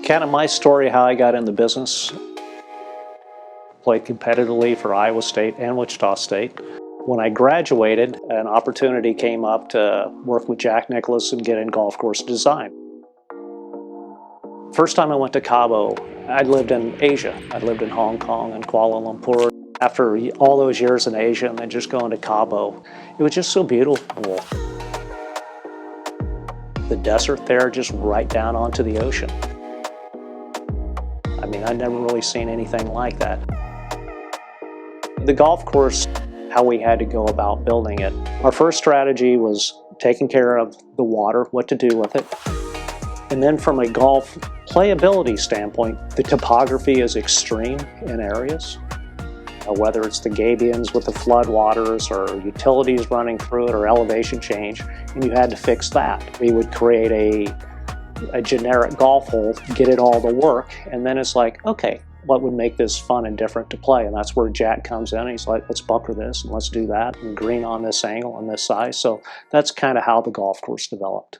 Kind of my story, how I got in the business. Played competitively for Iowa State and Wichita State. When I graduated, an opportunity came up to work with Jack Nicklaus and get in golf course design. First time I went to Cabo, I'd lived in Asia. I'd lived in Hong Kong and Kuala Lumpur. After all those years in Asia and then just going to Cabo, it was just so beautiful. The desert there, just right down onto the ocean. I mean, I'd never really seen anything like that. The golf course, how we had to go about building it. Our first strategy was taking care of the water, what to do with it. And then from a golf playability standpoint, the topography is extreme in areas. Whether it's the gabions with the floodwaters or utilities running through it or elevation change, and you had to fix that. We would create a generic golf hole, get it all to work, and then it's like, okay, what would make this fun and different to play? And that's where Jack comes in. He's like, let's bunker this and let's do that, and green on this angle and this size. So that's kind of how the golf course developed.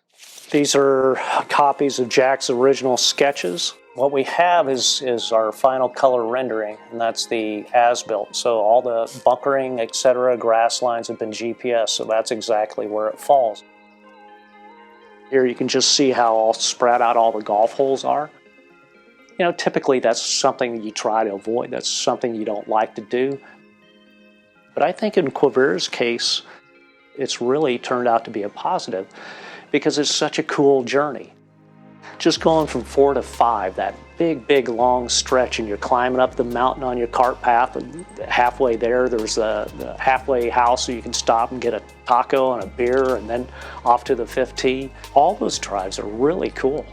These are copies of Jack's original sketches. What we have is our final color rendering, and that's the as-built. So all the bunkering, etc., grass lines have been GPS, so that's exactly where it falls. Here you can just see how all spread out all the golf holes are. You know, typically that's something that you try to avoid. That's something you don't like to do. But I think in Quivira's case, it's really turned out to be a positive because it's such a cool journey. Just going from 4 to 5, that big, long stretch, and you're climbing up the mountain on your cart path, and halfway there's the halfway house so you can stop and get a taco and a beer, and then off to the 5th tee. All those drives are really cool.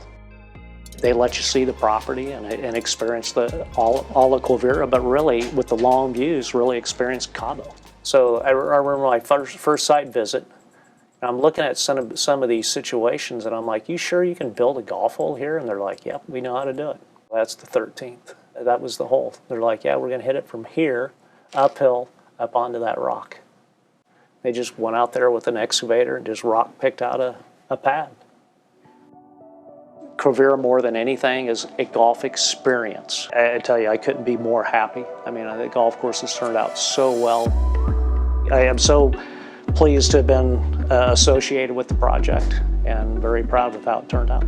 They let you see the property and experience all of Quivira, but really, with the long views, really experience Cabo. So I remember my first site visit. I'm looking at some of these situations, and I'm like, you sure you can build a golf hole here? And they're like, yep, we know how to do it. That's the 13th. That was the hole. They're like, yeah, we're going to hit it from here, uphill, up onto that rock. They just went out there with an excavator and just picked out a pad. Quivira, more than anything, is a golf experience. I tell you, I couldn't be more happy. I mean, the golf course has turned out so well. I am so pleased to have been associated with the project and very proud of how it turned out.